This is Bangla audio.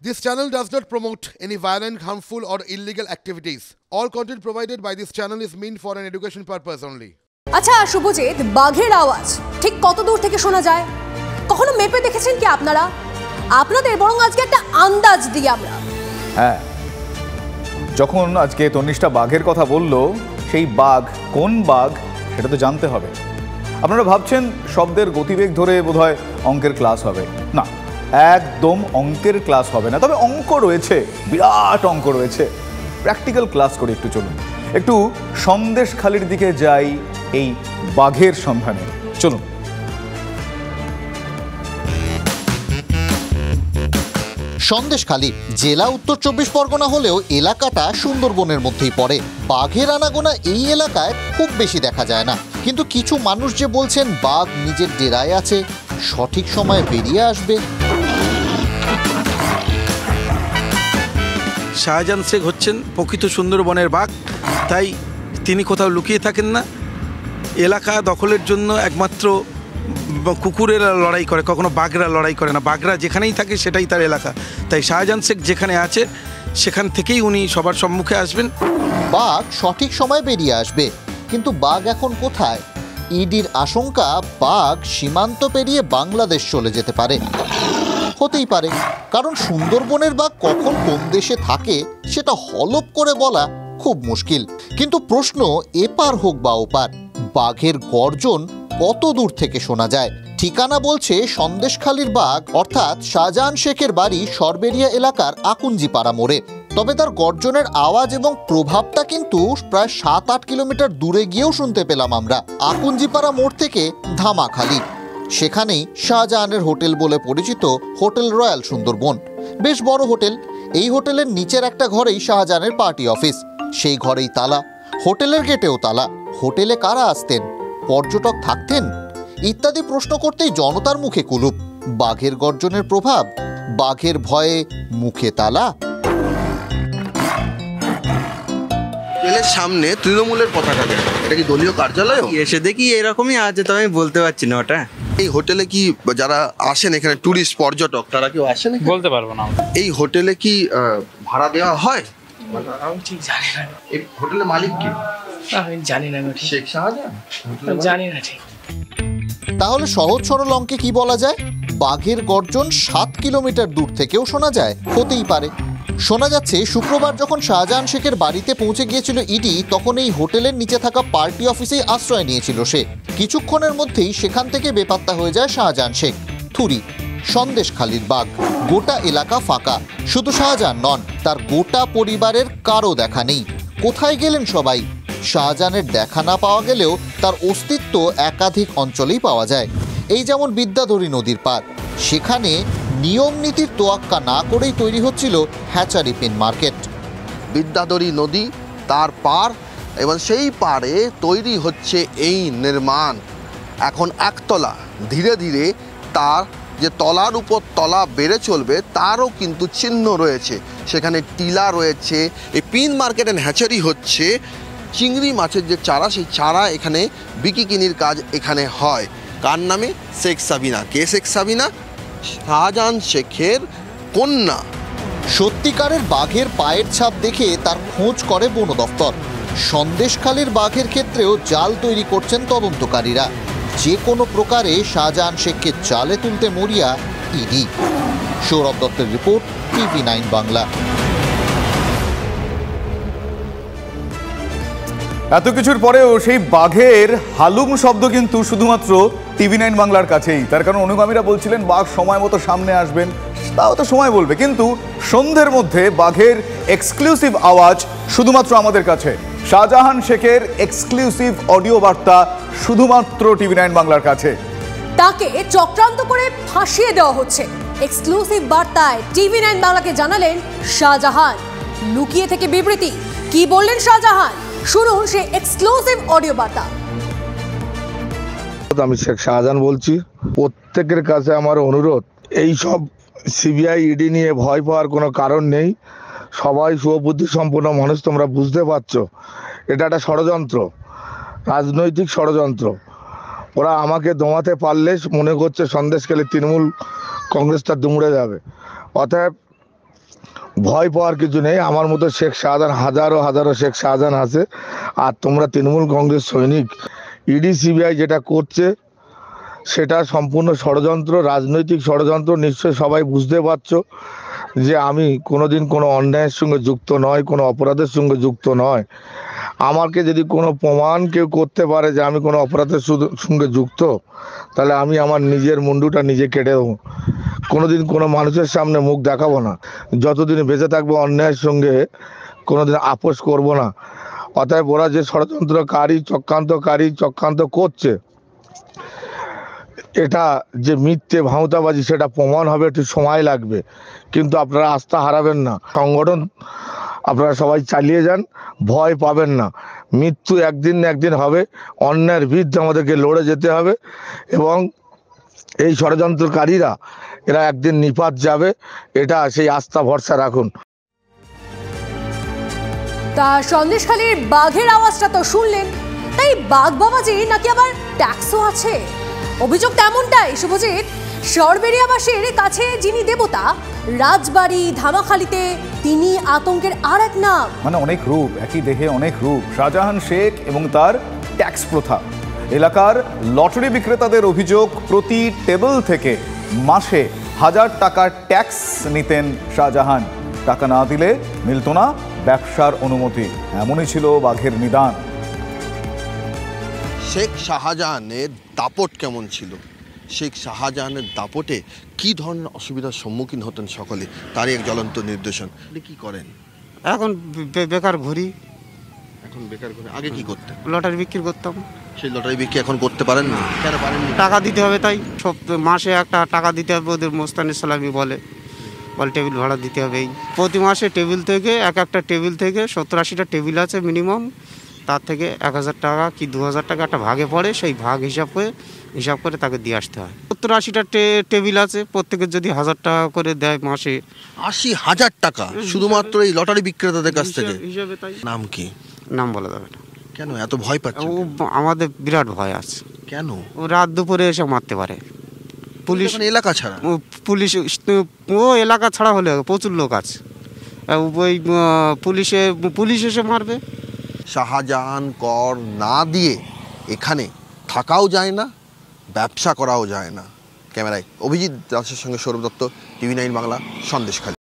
This channel does not promote any violent, harmful, or illegal activities. All content provided by this channel is meant for an education purpose only. আচ্ছা শুভজিৎ, বাঘের আওয়াজ ঠিক কত দূর থেকে শোনা যায়? কখনো মেপে দেখেছেন কি আপনারা? আপনাদের বরং আজকে একটা আন্দাজ দিই আমরা। হ্যাঁ, যখন আজকে তনিষ্ঠা বাঘের কথা বললো, সেই বাঘ কোন বাঘ সেটা তো জানতে হবে। আপনারা ভাবছেন শব্দের গতিবেগ ধরে বোধহয় অঙ্কের ক্লাস হবে। না, একদম অঙ্কের ক্লাস হবে না, তবে অঙ্ক রয়েছে, বিরাট অঙ্ক রয়েছে। প্র্যাকটিক্যাল ক্লাস করে একটু চলুন, একটু সন্দেশখালির দিকে যাই এই বাঘের সন্ধানে। চলুন। সন্দেশখালি জেলা উত্তর 24 পরগনা হলেও এলাকাটা সুন্দরবনের মধ্যেই পড়ে। বাঘের আনাগোনা এই এলাকায় খুব বেশি দেখা যায় না, কিন্তু কিছু মানুষ যে বলছেন বাঘ নিজের ডেরায় আছে, সঠিক সময়ে বেরিয়ে আসবে। শাহজাহান শেখ হচ্ছেন প্রকৃত সুন্দরবনের বাঘ, তাই তিনি কোথাও লুকিয়ে থাকেন না। এলাকা দখলের জন্য একমাত্র কুকুরেরা লড়াই করে, কখনো বাঘরা লড়াই করে না। বাঘরা যেখানেই থাকে সেটাই তার এলাকা, তাই শাহজাহান শেখ যেখানে আছে সেখান থেকেই উনি সবার সম্মুখে আসবেন। বাঘ সঠিক সময় বেরিয়ে আসবে, কিন্তু বাঘ এখন কোথায়? ইডির আশঙ্কা বাঘ সীমান্ত পেরিয়ে বাংলাদেশ চলে যেতে পারে। হতেই পারে, কারণ সুন্দরবনের বাঘ কখন কোন দেশে থাকে সেটা হলপ করে বলা খুব মুশকিল। কিন্তু প্রশ্ন এপার হোক বা ওপার, বাঘের গর্জন কত দূর থেকে শোনা যায়? ঠিকানা বলছে সন্দেশখালির বাঘ, অর্থাৎ শাহজাহান শেখের বাড়ি সরবেরিয়া এলাকার আকুঞ্জিপাড়া মোড়ে। তবে তার গর্জনের আওয়াজ এবং প্রভাবটা কিন্তু প্রায় 7-8 কিলোমিটার দূরে গিয়েও শুনতে পেলাম আমরা, আকুঞ্জিপাড়া মোড় থেকে ধামাখালি। সেখানেই শাহজাহানের হোটেল বলে পরিচিত হোটেল রয়্যাল সুন্দরবন। বেশ বড় হোটেল। এই হোটেলের নিচের একটা ঘরেই শাহজাহানের পার্টি অফিস, সেই ঘরেই তালা, হোটেলের গেটেও তালা। হোটেলে কারা আসতেন? পর্যটক থাকতেন? ইত্যাদি প্রশ্ন করতেই জনতার মুখে কুলুপ। বাঘের গর্জনের প্রভাব, বাঘের ভয়ে মুখে তালা। হোটেলের সামনে তৃণমূলের পতাকা দেয়, এটা কি দলীয় কার্যালয়? এসে দেখি এরকমই আছে, তো আমি বলতে পারছি না ওটা। এই হোটেলে কি যারা আসেন এখানে টুরিস্ট পর্যটক তারা কেউ আসেন? বলতে পারবো না। এই হোটেলে কি ভাড়া দেওয়া হয়? আমি ঠিক জানি না। এই হোটেলের মালিক কি? আমি জানি না। শেখ শাহজাহান? জানি না ঠিক। তাহলে সহজ সরল অঙ্কে কি বলা যায়? বাঘের গর্জন 7 কিলোমিটার দূর থেকেও শোনা যায়? হতেই পারে। শোনা যাচ্ছে শুক্রবার যখন শাহজাহান শেখের বাড়িতে পৌঁছে গিয়েছিল ইডি, তখন এই হোটেলের নিচে থাকা পার্টি অফিসেই আশ্রয় নিয়েছিল সে। কিছুক্ষণের মধ্যেই সেখান থেকে বেপাত্তা হয়ে যায় শাহজাহান শেখ। থুরি, সন্দেশখালির বাঘ। গোটা এলাকা ফাঁকা। শুধু শাহজাহান নন, তার গোটা পরিবারের কারো দেখা নেই। কোথায় গেলেন সবাই? শাহজাহানের দেখা না পাওয়া গেলেও তার অস্তিত্ব একাধিক অঞ্চলেই পাওয়া যায়। এই যেমন বিদ্যাধরী নদীর পার, সেখানে নিয়ম নীতির তোয়াক্কা না করেই তৈরি হচ্ছিল হ্যাচারি পিন মার্কেট। বিদ্যাধরী নদী, তার পার, এবং সেই পারে তৈরি হচ্ছে এই নির্মাণ। এখন একতলা, ধীরে ধীরে তার যে তলার উপর তলা বেড়ে চলবে তারও কিন্তু চিহ্ন রয়েছে। সেখানে টিলা রয়েছে। এই পিন মার্কেট অ্যান্ড হ্যাচারি হচ্ছে চিংড়ি মাছের যে চারা, সেই চারা এখানে বিকিকিনির কাজ এখানে হয়। কার নামে? শেখ সাবিনা। কে শেখ সাবিনা? শাহজাহান শেখের কন্যা। সত্যিকারের বাঘের পায়ের ছাপ দেখে তার খোঁজ করে বন দফতর। সন্দেশখালির বাঘের ক্ষেত্রেও জাল তৈরি করছেন তদন্তকারীরা। যে কোনো প্রকারে শাহজাহান শেখকে জালে তুলতে মরিয়া ইডি। সৌরভ দত্তের রিপোর্ট, TV9 বাংলা। এত কিছুর পরেও সেই বাঘের হালুম শব্দ কিন্তু শুধুমাত্র TV9 বাংলার কাছেই। তার কারণ অনুগামীরা বলছিলেন বাঘ সময় মতো সামনে আসবেন, তাও তো সময় বলবে। কিন্তু সন্ধ্যের মধ্যে বাঘের এক্সক্লুসিভ আওয়াজ শুধুমাত্র আমাদের কাছে। শাহজাহান শেখের এক্সক্লুসিভ অডিও বার্তা শুধুমাত্র TV9 বাংলার কাছে। তাকে চক্রান্ত করে ফাঁসিয়ে দেওয়া হচ্ছে। এক্সক্লুসিভ বার্তায় TV9 বাংলাকে জানালেন শাহজাহান। লুকিয়ে থেকে বিবৃতি, কি বললেন শাহজাহান? শুনুন সে এক্সক্লুসিভ অডিও বার্তা। আমি শেখ শাহজাহান বলছি। প্রত্যেকের কাছে আমার অনুরোধ, এই সব সিবিআই ইডি নিয়ে ভয় পাওয়ার কোনো কারণ নেই। সবাই সুবুদ্ধি সম্পন্ন মানুষ, তোমরা বুঝতে পারছো এটা একটা ষড়যন্ত্র, রাজনৈতিক ষড়যন্ত্র। ওরা আমাকে দমাতে পারলে মনে করছে সন্দেশখালী তৃণমূল কংগ্রেসটা দুমড়ে যাবে। অতএব ভয় পাওয়ার কিছু নেই। আমার মতো শেখ শাহজাহান হাজারো হাজারো শেখ শাহজাহান আছে। আর তোমরা তৃণমূল কংগ্রেস সৈনিক, ইডি সিবিআই যেটা করছে সেটা সম্পূর্ণ ষড়যন্ত্র, রাজনৈতিক ষড়যন্ত্র। নিশ্চয়ই সবাই বুঝতে পারছো যে আমি কোনোদিন কোনো অন্যায়ের সঙ্গে যুক্ত নয়, কোনো অপরাধের সঙ্গে যুক্ত নয়। আমাকে যদি কোনো প্রমাণ কেউ করতে পারে যে আমি কোনো অপরাধের সঙ্গে যুক্ত, তাহলে আমি আমার নিজের মুন্ডুটা নিজে কেটে দেবো। কোনোদিন কোনো মানুষের সামনে মুখ দেখাবো না। যতদিন বেঁচে থাকবো অন্যায়ের সঙ্গে কোনোদিন আপোষ করব না। অতএব ওরা যে ষড়যন্ত্রকারী চক্রান্ত করছে, এটা যে মিথ্যে ভাঁওতাবাজি সেটা প্রমাণ হবে, একটু সময় লাগবে। কিন্তু আপনারা আস্থা হারাবেন না। সংগঠন আপনারা সবাই চালিয়ে যান, ভয় পাবেন না। মৃত্যু একদিন না একদিন হবে। অন্যায়ের বিরুদ্ধে আমাদেরকে লড়ে যেতে হবে এবং এই ষড়যন্ত্রকারীরা এরা একদিন নিপাত যাবে, এটা সেই আস্থা ভরসা রাখুন। তা সন্দেশখালীর বাঘের আওয়াজটা তো শুনলেন, তাই বাঘ বাবাজি নাকি আবার ট্যাক্সও আছে? অভিযোগ তেমনটাই শুভজিৎ। সরবেরিয়াবাসীর কাছে যিনি দেবতা, রাজবাড়ি ধামাখালিতে তিনি আতঙ্কের আর এক নাম। মানে অনেক রূপ, একই দেহে অনেক রূপ। শাহজাহান শেখ এবং তার ট্যাক্স প্রথা। এলাকার লটারি বিক্রেতাদের অভিযোগ, প্রতি টেবিল থেকে মাসে 1000 টাকার ট্যাক্স নিতেন শাহজাহান। টাকা না দিলে মিলত না ব্যবসার অনুমতি। এমনই ছিল বাঘের নিদান। শেখ শাহজাহানের দাপট কেমন ছিল, শেখ শাহজাহানের দাপটে কি ধরনের অসুবিধার সম্মুখীন হতেন সকলে, তারই এক জ্বলন্ত নির্দেশন। কি করেন এখন? বেকার ঘুরি। এখন বেকার ঘুরে, আগে কি করতেন? লটারি বিক্রি করতাম। সেই লটারি বিক্রি এখন করতে পারেন না? কেন পারেন? টাকা দিতে হবে, তাই সব মাসে একটা টাকা দিতে হবে। ওদের মোস্তানি সালামি বলে টেবিল ভাড়া দিতে হবে। প্রতি মাসে টেবিল থেকে একটা টেবিল থেকে 70-80টা টেবিল আছে মিনিমাম, তার থেকে 1000 টাকা কি 2000 টাকা একটা ভাগে পড়ে। সেই ভাগ হিসাব করে তাকে দিয়ে আসতে হয়। 70-80টা টেবিল আছে, প্রত্যেকের যদি 1000 টাকা করে দেয় মাসে, 80,000 টাকা শুধুমাত্র এই লটারি বিক্রেতাদের কাছ থেকে হিসাবে। তাই নাম কি? নাম বলা যাবে না। কেন এত ভয় পাচ্ছে? আমাদের বিরাট ভয় আছে। কেন? ও রাত দুপুরে এসে মারতে পারে। পুলিশ এলাকা ছাড়া, ও এলাকা ছাড়া হলে প্রচুর লোক আছে, ওই পুলিশ এসে মারবে। শাহজাহান কর না দিয়ে এখানে থাকাও যায় না, ব্যবসা করাও যায় না। ক্যামেরায় অভিজিৎ দাসের সঙ্গে সৌরভ দত্ত, TV9 বাংলা, সন্দেশখালী।